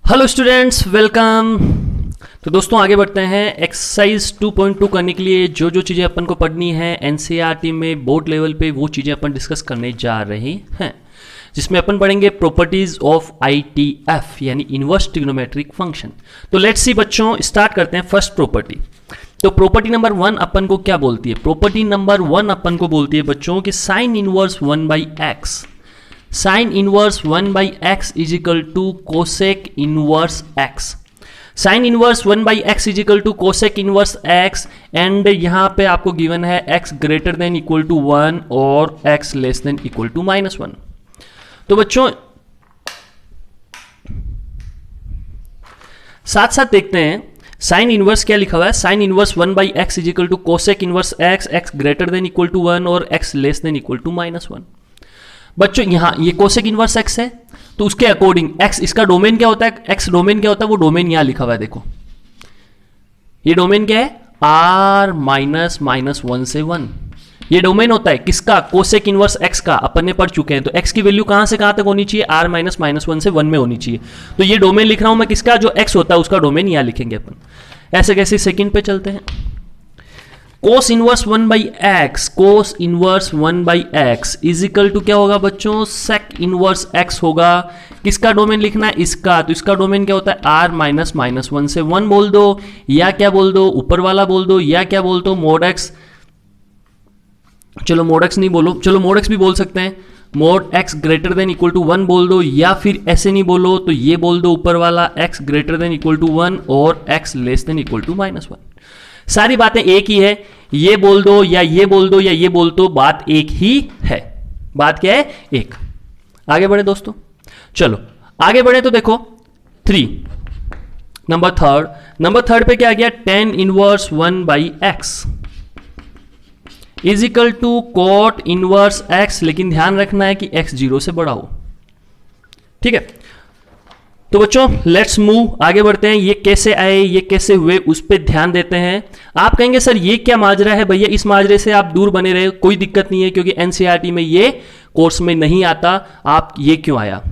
Hello students, welcome. तो दोस्तों आगे बढ़ते हैं। एक्सरसाइज 2.2 करने के लिए जो जो चीज़ें अपन को पढ़नी है एनसीईआरटी में बोर्ड लेवल पे वो चीज़ें अपन डिस्कस करने जा रहे हैं, जिसमें अपन पढ़ेंगे प्रॉपर्टीज ऑफ आईटीएफ यानी इनवर्स ट्रिग्नोमेट्रिक फंक्शन। तो लेट्स सी बच्चों, स्टार्ट करते हैं फर्स्ट प्रॉपर्टी। तो प्रॉपर्टी नंबर 1 अपन को क्या बोलती है? प्रॉपर्टी नंबर 1 अपन को बोलती है बच्चों कि sine inverse 1/x, sine inverse 1/x is equal to cosec inverse x। Sine inverse 1/x is equal to cosec inverse x and यहां पे आपको गिवन है x greater than equal to 1 और x less than equal to -1। तो बच्चों साथ साथ देखते हैं साइन इनवर्स क्या लिखा हुआ है। Sine inverse 1/x is equal to cosec inverse x greater than equal to 1 और x less than equal to -1। बच्चों यहां ये कोसेक इनवर्स x है, तो उसके अकॉर्डिंग x, इसका डोमेन क्या होता है, x डोमेन क्या होता है, वो डोमेन यहां लिखा हुआ है। देखो ये डोमेन क्या है, r -1 से 1। ये डोमेन होता है किसका? कोसेक इनवर्स x का। अपन ने पढ़ चुके हैं। तो x की वैल्यू कहां से कहां तक होनी चाहिए? r -1 से 1 में होनी चाहिए। तो ये डोमेन लिख रहा हूं मैं किसका? जो x होता है उसका डोमेन यहां लिखेंगे अपन। ऐसे कैसे सेकंड पे चलते हैं। Cos inverse 1/x, cos inverse 1/x is equal to क्या होगा बच्चों? सेक इनवर्स x होगा। किसका डोमेन लिखना है? इसका। तो इसका डोमेन क्या होता है? r -1 से 1 बोल दो, या क्या बोल दो, ऊपर वाला बोल दो, या क्या बोल दो, मोड x। चलो मोड x नहीं बोलो, चलो मोड x भी बोल सकते हैं। Mod x greater than equal to 1 बोल दो, या फिर ऐसे नहीं बोलो तो ये बोल दो ऊपर वाला x greater than equal to 1 और x less than equal to -1। सारी बातें एक ही है। ये बोल दो या ये बोल दो या ये बोल दो, बात एक ही है। बात क्या है? एक। आगे बढ़े दोस्तों, चलो आगे बढ़े। तो देखो 3 नंबर थर्ड पे क्या आ गया? tan inverse 1/x is equal to cot inverse x, लेकिन ध्यान रखना है कि x 0 से बड़ा हो। ठीक है, तो बच्चों लेट्स मूव, आगे बढ़ते हैं। ये कैसे आए, ये कैसे हुए, उस पर ध्यान देते हैं। आप कहेंगे सर ये क्या माजरा है? भैया इस माजरे से आप दूर बने रहे, कोई दिक्कत नहीं है, क्योंकि एनसीईआरटी में ये कोर्स में नहीं आता। आप ये क्यों आया,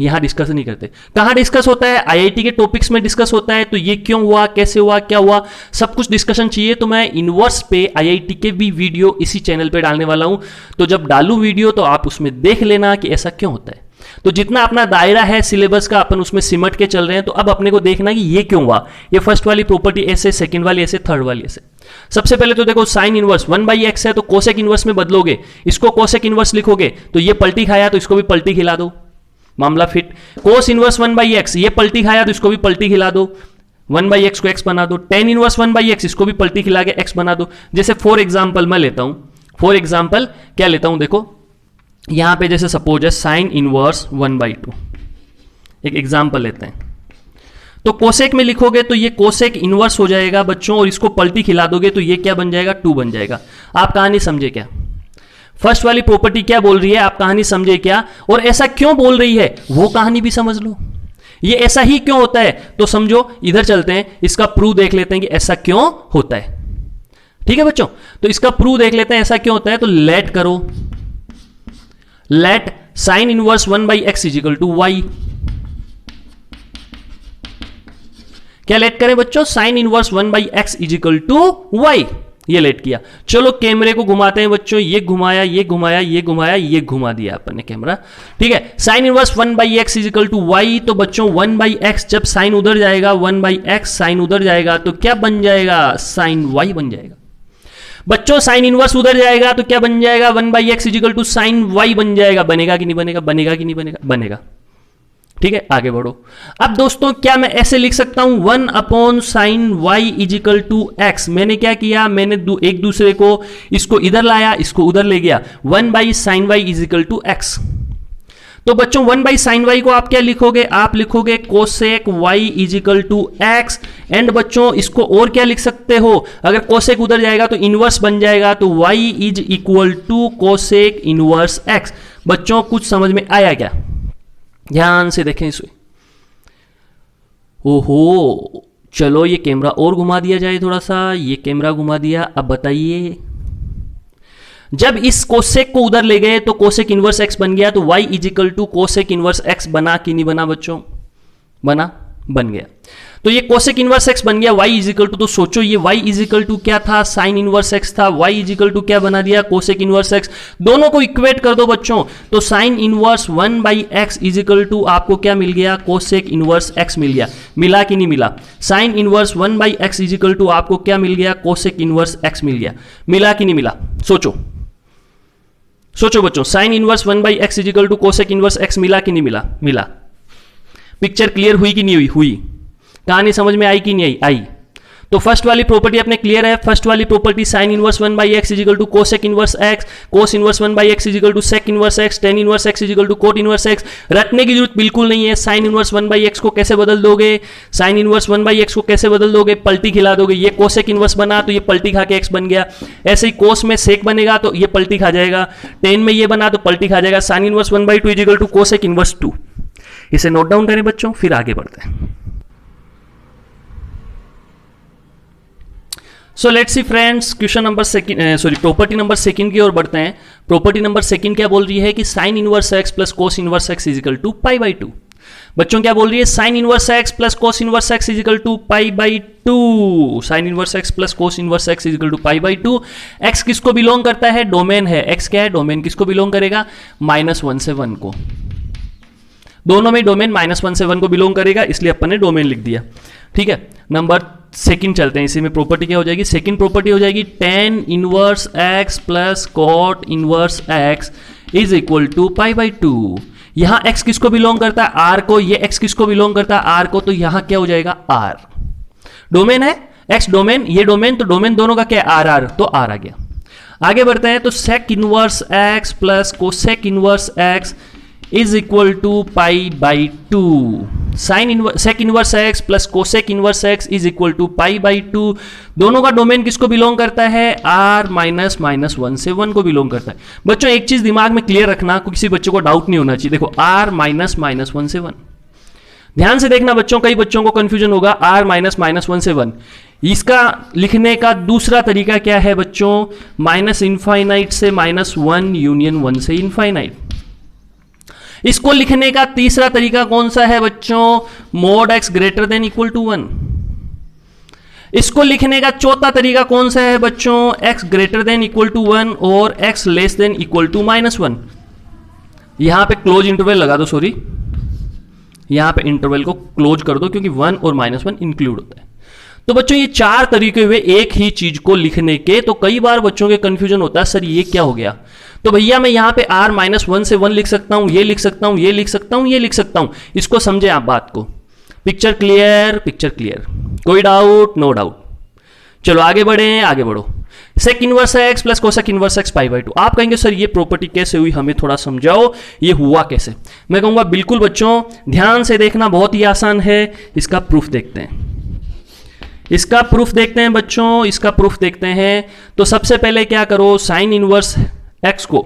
यहां डिस्कस नहीं करते। कहां डिस्कस होता है? आईआईटी के टॉपिक्स में डिस्कस होता है। तो ये क्यों हुआ, कैसे हुआ, क्या हुआ, सब कुछ डिस्कशन चाहिए तो मैं इनवर्स पे आईआईटी के भी वीडियो इसी चैनल पे डालने वाला हूं। तो जब डालू वीडियो तो आप उसमें देख लेना कि ऐसा क्यों होता है। तो जितना अपना दायरा है सिलेबस का अपन उसमें सिमट के चल रहे हैं। तो अब अपने को देखना कि ये क्यों हुआ, ये फर्स्ट वाली प्रॉपर्टी ऐसे, सेकंड वाली ऐसे, थर्ड वाली ऐसे। सबसे पहले तो देखो साइन इनवर्स 1/x है, तो कोसेक इनवर्स में बदलोगे, इसको कोसेक इनवर्स लिखोगे तो ये पलटी खाया तो इसको भी पलटी खिला दो, मामला फिट। कोस इनवर्स 1/x, ये पलटी खाया तो इसको भी पलटी खिला दो, 1/x को x बना दो। tan इनवर्स 1/x, इसको भी पलटी खिला के x बना दो। जैसे फॉर एग्जाम्पल मैं लेता हूं, फॉर एग्जाम्पल क्या लेता हूं, देखो यहां पे जैसे सपोज है साइन इनवर्स 1/2, एक एग्जाम्पल लेते हैं। तो कोसेक में लिखोगे तो ये कोसेक इनवर्स हो जाएगा बच्चों, और इसको पलटी खिला दोगे तो ये क्या बन जाएगा? 2 बन जाएगा। आप कहानी समझे क्या? फर्स्ट वाली प्रॉपर्टी क्या बोल रही है, आप कहानी समझे क्या? और ऐसा क्यों बोल रही है वो कहानी भी समझ लो। ये ऐसा ही क्यों होता है तो समझो। इधर चलते हैं, इसका प्रूफ देख लेते हैं कि ऐसा क्यों होता है। ठीक है बच्चों, तो इसका प्रूफ देख लेते हैं ऐसा क्यों होता है। तो लेट करो, let sine inverse 1/x is equal to y। क्या लेट करें बच्चों? Sine inverse 1/x is equal to y। ये लेट किया। चलो कैमरे को घुमाते हैं बच्चों, ये घुमाया, ये घुमाया, ये घुमाया, ये घुमा दिया अपन ने कैमरा। ठीक है, sine inverse 1/x is equal to y। तो बच्चों 1/x, जब साइन उधर जाएगा 1/x साइन उधर जाएगा तो क्या बन जाएगा? साइन y बन जाएगा। बच्चों साइन इनवर्स उधर जाएगा तो क्या बन जाएगा? 1/x is equal to sine y बन जाएगा। बनेगा कि नहीं बनेगा? बनेगा कि नहीं बनेगा? बनेगा। ठीक है, आगे बढ़ो। अब दोस्तों क्या मैं ऐसे लिख सकता हूं 1/sin y is equal to x। मैंने क्या किया, मैंने एक दूसरे को, इसको इधर लाया, इसको उधर ले गया। 1/sin y is equal to x। तो बच्चों 1/sin y को आप क्या लिखोगे? आप लिखोगे cosec y is equal to x। And बच्चों इसको और क्या लिख सकते हो? अगर कोसेक उधर जाएगा तो इनवर्स बन जाएगा, तो y is equal to cosec inverse x। बच्चों कुछ समझ में आया क्या? ध्यान से देखें इसे। ओहो, चलो ये कैमरा और घुमा दिया जाए थोड़ा सा, ये कैमरा घुमा दिया। अब बताइए, जब इस कोसेक को उधर ले गए तो कोसेक इनवर्स x बन गया, तो y is equal to cosec inverse x बना कि नहीं बना बच्चों? बना। बन गया। तो ये कोसेक इनवर्स एक्स बन गया y इजिकल टू, तो सोचो ये y इजिकल टू क्या था, साइन इनवर्स एक्स था, y इजिकल टू क्या बना दिया, कोसेक इनवर्स एक्स। दोनों को इक्वेट कर दो बच्चों, तो sign inverse 1/x is equal to आपको क्या मिल गया, कोसेक इनवर्स x मिल गया। मिला कि नहीं मिला? Sign inverse 1/x is equal to आपको क्या मिल गया, कोसेक इनवर्स x मिल गया। मिला कि नहीं मिला? सोचो सोचो बच्चों, sine inverse 1/x is equal to cosec inverse x मिला कि नहीं मिला? मिला। पिक्चर क्लियर हुई कि नहीं हुई? हुई। कहानी समझ में आई कि नहीं आई? आई। तो फर्स्ट वाली प्रॉपर्टी अपने क्लियर है। फर्स्ट वाली property sine inverse 1/x is equal to cosec inverse x, cos inverse 1/x is equal to sec inverse x, tan inverse x equal to cot inverse x। रटने की जरूरत बिल्कुल नहीं है। साइन इनवर्स 1/x को कैसे बदल दोगे? साइन इनवर्स 1/x को कैसे बदल दोगे? पलटी खिला दोगे। ये कोसेक इनवर्स बना तो ये पलटी खा के x बन गया। ऐसे ही कोस में सेक बनेगा तो ये पलटी खा जाएगा। टेन में ये बना तो पलटी खा जाएगा। Sine inverse 1/2 equal to cosec inverse 2। इसे नोट डाउन करें बच्चों, फिर आगे बढ़ते हैं। So let's see friends, question number second, property number second की ओर बढ़ते हैं। प्रॉपर्टी नंबर सेकंड क्या बोल रही है कि sine inverse x plus cos inverse X is equal to π/2। बच्चों क्या बोल रही है? Sine inverse x plus cos inverse X is equal to π/2। Sine inverse x plus cos inverse X is equal to π/2। X किसको बिलोंग करता है? डोमेन है। एक्स क्या है? डोमेन। किसको बिलोंग करेगा? -1 से 1 को। दोनों में डोमेन -1 से 1 को बिलोंग करेगा, इसलिए अपन ने डोमेन लिख दिया। ठीक है, नंबर सेकंड चलते हैं। इसी में प्रॉपर्टी क्या हो जाएगी? सेकंड प्रॉपर्टी हो जाएगी tan inverse x plus cot inverse x is equal to π/2। यहां x किसको बिलोंग करता है? r को। ये x किसको बिलोंग करता है? r को। तो यहां क्या हो जाएगा? r। डोमेन है x, डोमेन, ये डोमेन, तो डोमेन दोनों का क्या है? r। तो r आ गया। आगे बढ़ते हैं। तो sec inverse x plus cosec inverse x is equal to π/2। Sine sec inverse x plus cosec inverse x is equal to π/2। दोनों का डोमेन किसको बिलोंग करता है? r -1 से 1 को बिलोंग करता है। बच्चों एक चीज दिमाग में क्लियर रखना, किसी बच्चे को डाउट नहीं होना चाहिए। देखो r -1 से 1, ध्यान से देखना बच्चों, कई बच्चों को कंफ्यूजन होगा। r -1 से 1, इसका लिखने का दूसरा तरीका क्या है बच्चों? -इनफाइनाइट से -1 यूनियन 1 से इनफाइनाइट। इसको लिखने का तीसरा तरीका कौन सा है बच्चों? Mod x greater than equal to 1। इसको लिखने का चौथा तरीका कौन सा है बच्चों? x greater than equal to 1 और x less than equal to -1। यहां पे क्लोज इंटरवल लगा दो, सॉरी, यहां पे इंटरवल को क्लोज कर दो, क्योंकि 1 और -1 इंक्लूड होता है। तो बच्चों ये चार तरीके हुए एक ही चीज को लिखने के। तो कई बार बच्चों के कंफ्यूजन होता है, सर ये क्या हो गया? तो भैया मैं यहां पे r -1 से 1 लिख सकता हूं, ये लिख सकता हूं, ये लिख सकता हूं, ये लिख सकता हूं। इसको समझे आप बात को? Picture clear? Picture clear? कोई डाउट? No doubt. चलो आगे बढ़े, आगे बढ़ो। Sec inverse x plus cosec inverse X π/2। आप कहेंगे सर ये प्रॉपर्टी कैसे हुई, हमें थोड़ा समझाओ, ये हुआ कैसे? मैं कहूंगा बिल्कुल बच्चों, ध्यान से देखना, बहुत ही आसान है। इसका प्रूफ देखते हैं, इसका प्रूफ देखते हैं बच्चों, इसका प्रूफ देखते हैं। तो सबसे पहले क्या करो? साइन इनवर्स एक्स को,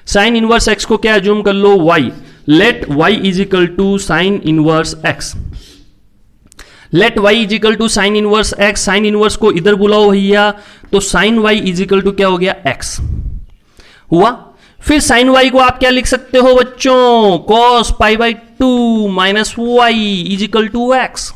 साइन इनवर्स एक्स को क्या अज्यूम कर लो? y। Let y is equal to sine inverse x. Let y is equal to sine inverse x. Sine inverse को इधर बुलाओ भैया, तो sine y is equal to क्या हो गया? x हुआ। फिर साइन y को आप क्या लिख सकते हो बच्चों? cos π/2 minus y is equal to x।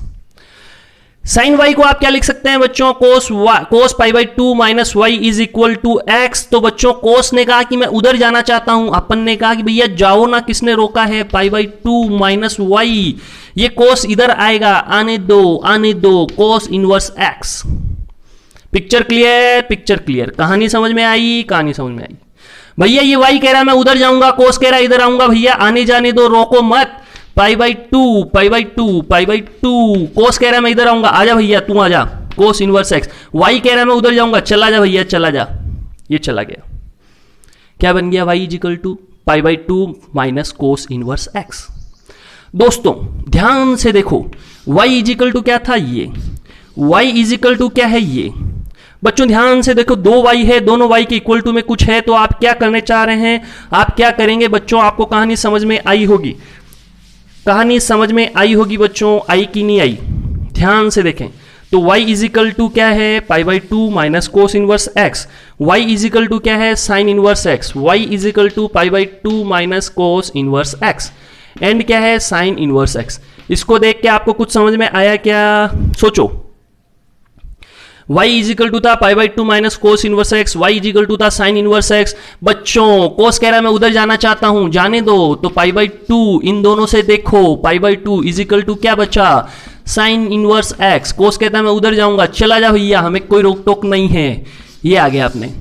Sine y को आप क्या लिख सकते हैं बच्चों? cos π/2 minus y is equal to x। तो बच्चों cos ने कहा कि मैं उधर जाना चाहता हूं, अपन ने कहा कि भैया जाओ ना, किसने रोका है? π/2 माइनस y। ये cos इधर आएगा, आने दो, आने दो, cos inverse x। Picture clear? Picture clear? कहानी समझ में आई? कहानी समझ में आई? भैया ये y कह रहा है मैं उधर जाऊंगा, cos कह रहा है इधर आऊंगा, भैया आने जाने दो, रोको मत। π/2 cos कह रहा है मैं इधर आऊंगा, आजा भैया तू आजा, cos इनवर्स x। y कह रहा है मैं उधर जाऊंगा, चला जा भैया चला जा, ये चला गया। क्या बन गया? y is equal to π/2 minus cos inverse x। दोस्तों ध्यान से देखो, y इजिकल टू क्या था? ये y इजिकल टू क्या है? ये। बच्चों ध्यान से देखो, दो y है, दोनों y के इक्वल टू में कुछ है, तो आप क्या करने चाह रहे हैं? आप क्या करेंगे बच्चों? आपको कहानी समझ में आई होगी, कहानी समझ में आई होगी बच्चों, आई कि नहीं आई? ध्यान से देखें। तो y इजिकल टू क्या है? π/2 minus cos inverse x। y is equal to क्या है? Sine inverse x। y is equal to π/2 minus cos inverse x। And क्या है? Sine inverse x। इसको देख के आपको कुछ समझ में आया क्या? सोचो। y इज इक्वल टू था pi by two minus cos inverse x, y is equal to था साइन इनवर्स एक्स। बच्चों कोस कह रहा है मैं उधर जाना चाहता हूं, जाने दो, तो पाई बाई टू इन दोनों से देखो, pi by two is equal to क्या बचा? Sign inverse x. कोस कहता है मैं उधर जाऊंगा, चला जा भैया, हमें कोई रोक टोक नहीं है। ये आ गया आपने।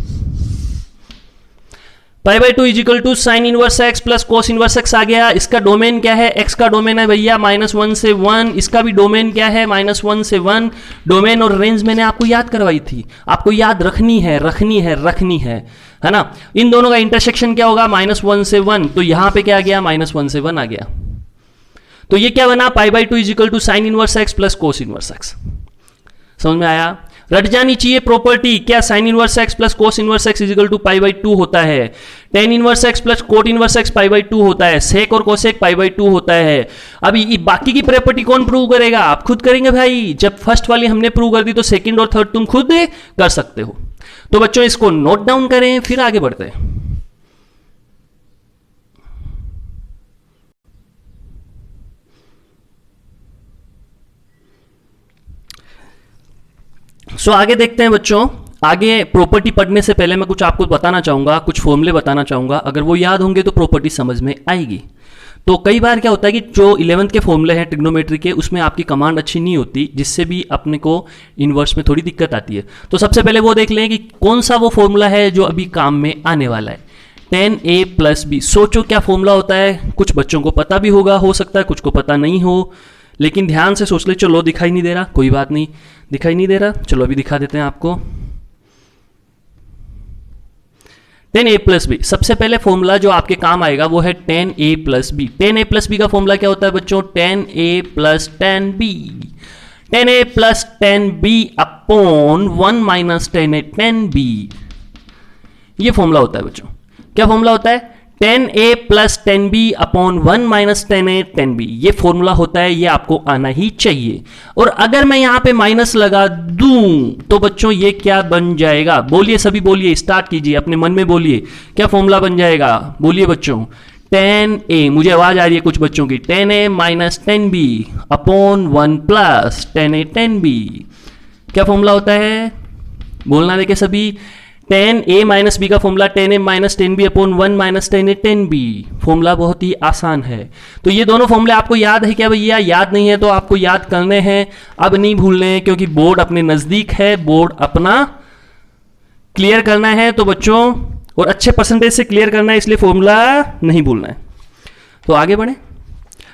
Pi by two is equal to sine inverse x plus cos inverse x आ गया। इसका डोमेन क्या है? एक्स का डोमेन है भैया -1 से 1। इसका भी डोमेन क्या है? -1 से 1। डोमेन और रेंज मैंने आपको याद करवाई थी, आपको याद रखनी है ना। इन दोनों का इंटरसेक्शन क्या होगा? -1 से 1। तो यहां पे क्या आ गया? -1 से 1 आ गया। तो ये क्या बना? Pi by two is equal to sine inverse x plus cos inverse x. समझ में आया? रट जानी चाहिए प्रॉपर्टी, क्या sine inverse x plus cos inverse x is equal to pi by two होता है। Tan inverse x plus cot inverse x pi by two होता है। सेक और कोसेक पाई बाई टू होता है। अभी बाकी की प्रॉपर्टी कौन प्रूव करेगा? आप खुद करेंगे भाई। जब फर्स्ट वाली हमने प्रूव कर दी तो सेकंड और थर्ड तुम खुद कर सकते हो। तो बच्चों इसको नोट डाउन करें, फिर आगे बढ़ते हैं। आगे देखते हैं बच्चों। आगे प्रॉपर्टी पढ़ने से पहले मैं कुछ आपको बताना चाहूंगा, कुछ फॉर्मूले बताना चाहूंगा। अगर वो याद होंगे तो प्रॉपर्टी समझ में आएगी। तो कई बार क्या होता है कि जो 11th के फॉर्मूले हैं ट्रिग्नोमेट्री के, उसमें आपकी कमांड अच्छी नहीं होती, जिससे भी अपने को इन्वर्स में थोड़ी दिक्कत आती है। तो सबसे पहले वो देख लें कि कौन सा वो फॉर्मूला है जो अभी काम में आने वाला है। 10a plus B. सोचो क्या फॉर्मूला होता है। कुछ बच्चों को पता भी होगा, हो सकता है कुछ को पता नहीं हो, लेकिन ध्यान से सोच ले। चलो दिखाई नहीं दे रहा, कोई बात नहीं, दिखाई नहीं दे रहा, चलो अभी दिखा देते हैं आपको। 10a plus B. सबसे पहले फॉर्मूला जो आपके काम आएगा वो है 10a plus b. 10a plus b का फॉर्मूला क्या होता है बच्चों? 10a plus 10b। 10a plus 10b upon 1 minus 10a 10b। ये फॉर्मूला होता है बच्चों। क्या फॉर्मूला होता है? 10a plus 10b upon 1 minus 10a 10b। ये फॉर्मूला होता है, ये आपको आना ही चाहिए। और अगर मैं यहां पे माइनस लगा दूं तो बच्चों ये क्या बन जाएगा? बोलिए सभी, बोलिए, स्टार्ट कीजिए, अपने मन में बोलिए क्या फॉर्मूला बन जाएगा। बोलिए बच्चों। 10a, मुझे आवाज आ रही है कुछ बच्चों की, 10a minus 10b upon 1 plus 10a 10b। क्या फॉर्मूला होता है? बोलना देखे सभी। 10a माइनस बी का formula 10a minus 10b upon 1 minus 10a 10b। Formula बहुत ही आसान है। तो ये दोनों फॉर्मूले आपको याद है क्या भैया? याद नहीं है तो आपको याद करने हैं, अब नहीं भूलने हैं, क्योंकि बोर्ड अपने नजदीक है, बोर्ड अपना क्लियर करना है। तो बच्चों, और अच्छे परसेंटेज से क्लियर करना है, इसलिए फॉर्मूला नहीं भूलना है। तो आगे बढ़े।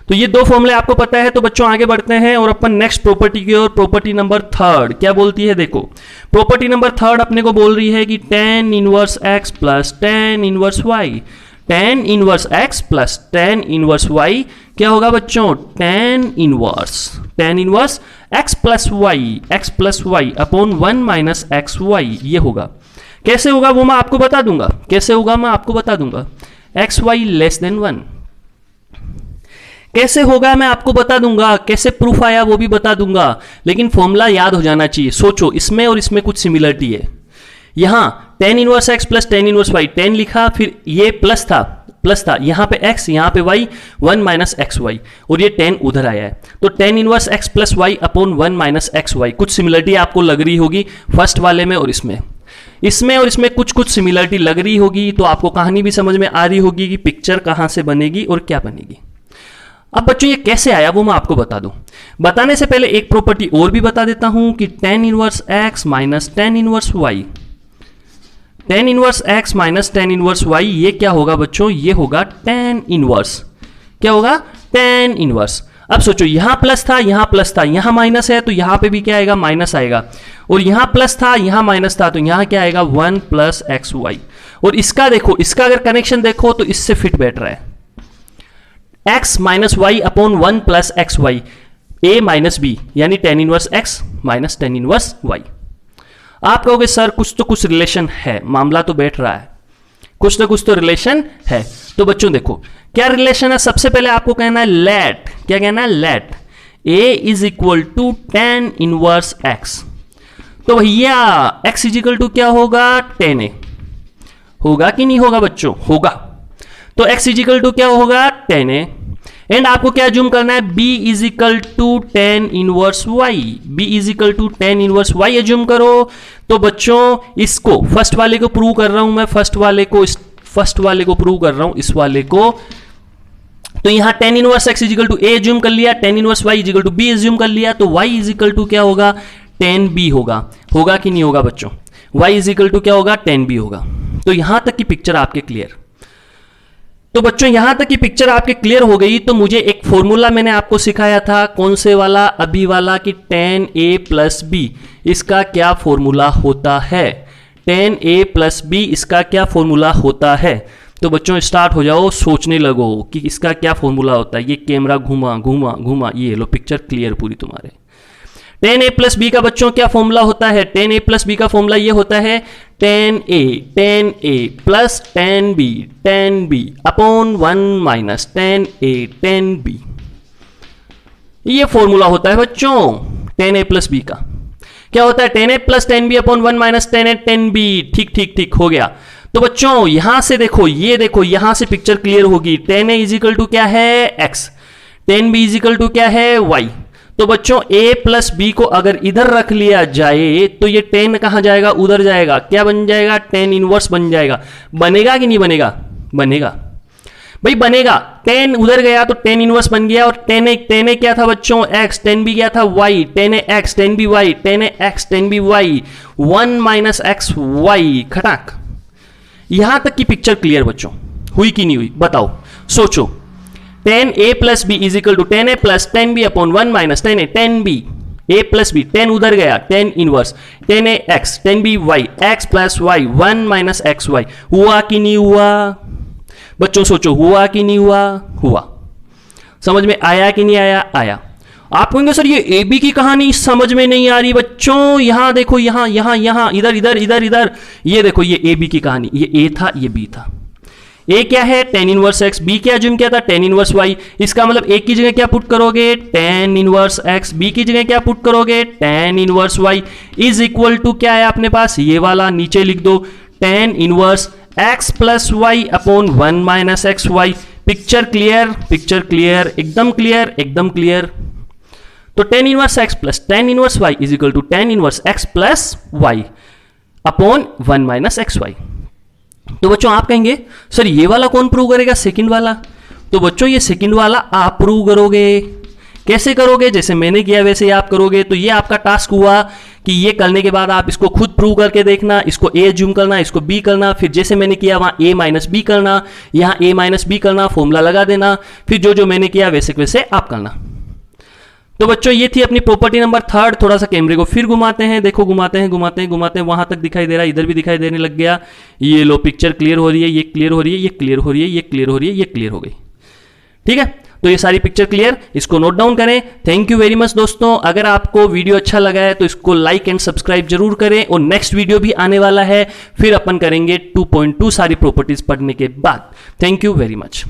तो ये दो फॉर्मूले आपको पता है। तो बच्चों आगे बढ़ते हैं और अपन नेक्स्ट प्रॉपर्टी की ओर। प्रॉपर्टी नंबर थर्ड क्या बोलती है? देखो, प्रॉपर्टी नंबर थर्ड अपने को बोल रही है कि tan inverse x plus tan inverse y। tan inverse x plus tan inverse y क्या होगा बच्चों? tan inverse x plus y upon 1 minus xy। ये होगा। कैसे होगा वो मैं आपको बता दूंगा। कैसे होगा मैं आपको बता दूंगा। xy लेस देन 1 कैसे होगा मैं आपको बता दूंगा। कैसे प्रूफ आया वो भी बता दूंगा, लेकिन फॉर्मूला याद हो जाना चाहिए। सोचो, इसमें और इसमें कुछ सिमिलरिटी है। यहां tan inverse x plus tan inverse y, 10 लिखा, फिर ये प्लस था, यहां पे x, यहां पे y, 1 माइनस एक्स वाई, और ये 10 उधर आया है। तो tan inverse x plus y upon 1 minus x y. कुछ सिमिलरिटी आपको लग रही होगी फर्स्ट वाले में और इसमें और इसमें कुछ सिमिलरिटी लग रही होगी। तो आपको कहानी भी समझ में आ रही होगी कि पिक्चर कहां से बनेगी और क्या बनेगी। अब बच्चों ये कैसे आया वो मैं आपको बता दूं। बताने से पहले एक प्रॉपर्टी और भी बता देता हूं कि tan inverse x minus tan inverse y, tan inverse x minus tan inverse y, ये क्या होगा बच्चों? ये होगा tan इनवर्स। क्या होगा? tan inverse. अब सोचो, यहां प्लस था, यहां माइनस है, तो यहां पे भी क्या आएगा? माइनस आएगा। और यहां प्लस था, यहां माइनस था, तो यहां क्या आएगा? 1 प्लस एक्स वाई। और इसका देखो, इसका अगर कनेक्शन देखो तो इससे फिट बैठ रहा है। x minus y upon 1 plus x y, a minus b, यानी tan inverse x minus tan inverse y। आप कहोगे सर कुछ रिलेशन है, मामला तो बैठ रहा है, कुछ ना कुछ तो रिलेशन है। तो बच्चों देखो क्या रिलेशन है। सबसे पहले आपको कहना है लेट, क्या कहना है? Let a is equal to tan inverse x। तो भैया x इज इक्वल टू क्या होगा? tan a। होगा कि नहीं होगा बच्चों? होगा। तो x इजिकल टू क्या होगा? tan a। एंड आपको क्या जूम करना है, b is equal to tan inverse y, b is equal to tan inverse y assume करो। तो बच्चों इसको फर्स्ट वाले को प्रूव कर रहा हूं मैं, फर्स्ट वाले को प्रूव कर रहा हूं, इस वाले को। तो यहां tan inverse x is equal to a assume कर लिया, tan inverse y is equal to b assume कर लिया, तो y इज इक्वल टू क्या होगा, टेन बी होगा कि नहीं होगा बच्चों, y इज इक्वल टू क्या होगा, टेन बी होगा। तो यहां तक की पिक्चर आपके क्लियर। तो बच्चों यहां तक की पिक्चर आपके क्लियर हो गई। तो मुझे एक फॉर्मूला मैंने आपको सिखाया था, कौन से वाला, अभी वाला, कि टेन ए प्लस बी इसका क्या फॉर्मूला होता है, टेन ए प्लस बी इसका क्या फॉर्मूला होता है। तो बच्चों स्टार्ट हो जाओ, सोचने लगो कि इसका क्या फॉर्मूला होता है। ये कैमरा घुमा घुमा घुमा, ये लो पिक्चर क्लियर पूरी तुम्हारे। टेन ए प्लस बी का बच्चों क्या फॉर्मूला होता है, टेन ए प्लस बी का फॉर्मूला ये होता है tan a plus tan b upon one minus tan b, ये फॉर्मूला होता है बच्चों टेन ए प्लस बी का। क्या होता है, tan a plus tan b upon one minus tan b. ठीक हो गया। तो बच्चों यहां से देखो, ये देखो, यहां से पिक्चर क्लियर होगी। Tan a is equal to क्या है, x, tan b is equal to क्या है, y। तो बच्चों a प्लस बी को अगर इधर रख लिया जाए तो ये टेन कहां जाएगा, उधर जाएगा, क्या बन जाएगा, टेन इनवर्स बन जाएगा। बनेगा कि नहीं बनेगा, बनेगा भाई बनेगा। टेन उधर गया तो टेन इनवर्स बन गया, और टेन ए क्या था बच्चों, x, टेन बी क्या था, y, tan a x, tan b y, tan a x, tan b y, one minus x y, खटाक। यहां तक की पिक्चर क्लियर बच्चों, हुई कि नहीं हुई, बताओ, सोचो। Tan a plus b is equal to tan a plus tan b upon one minus tan a, tan b, a plus b, tan उधर गया, tan inverse, tan a x, tan b y, x plus y, one minus x y. हुआ कि नहीं हुआ बच्चों, सोचो, हुआ कि नहीं हुआ, हुआ। समझ में आया कि नहीं आया, आया। आप कहेंगे सर ये ए बी की कहानी समझ में नहीं आ रही बच्चों, यहां देखो, यहां इधर, ये देखो, ये ए बी की कहानी, ये ए था, ये बी था। ए क्या है, टेन इनवर्स एक्स, बी क्या अज्यूम किया था, टेन इनवर्स वाई। इसका मतलब ए की जगह क्या पुट करोगे, टेन इनवर्स एक्स, बी की जगह क्या पुट करोगे, tan inverse y, is equal to क्या है अपने पास, ये वाला नीचे लिख दो, tan inverse x plus y upon one minus x y. Picture clear, एकदम क्लियर। तो tan inverse x plus tan inverse y is equal to tan inverse x plus y upon one minus x y. तो बच्चों आप कहेंगे sir ये वाला कौन prove करेगा, सेकंड वाला। तो बच्चों ये सेकंड वाला आप प्रूव करोगे। कैसे करोगे, जैसे मैंने किया वैसे ही आप करोगे। तो ये आपका टास्क हुआ कि ये करने के बाद आप इसको खुद प्रूव करके देखना, इसको ए जूम करना, इसको बी करना, फिर जैसे मैंने किया वहां ए माइनस बी करना, यहां ए माइनस बी करना, फॉर्मूला लगा देना, फिर जो मैंने किया वैसे वैसे आप करना। तो बच्चों ये थी अपनी प्रॉपर्टी नंबर थर्ड। थोड़ा सा कैमरे को फिर घुमाते हैं, देखो घुमाते हैं, वहां तक दिखाई दे रहा है, इधर भी दिखाई देने लग गया। ये लो पिक्चर क्लियर हो रही है, ये क्लियर हो रही है, ये क्लियर हो रही है, ये क्लियर हो रही है, ये क्लियर हो गई। ठीक है, तो ये सारी पिक्चर क्लियर, इसको नोट डाउन करें। थैंक यू वेरी मच दोस्तों। अगर आपको वीडियो अच्छा लगा है तो इसको लाइक एंड सब्सक्राइब जरूर करें, और नेक्स्ट वीडियो भी आने वाला है, फिर अपन करेंगे 2.2 सारी प्रॉपर्टीज पढ़ने के बाद। Thank you very much.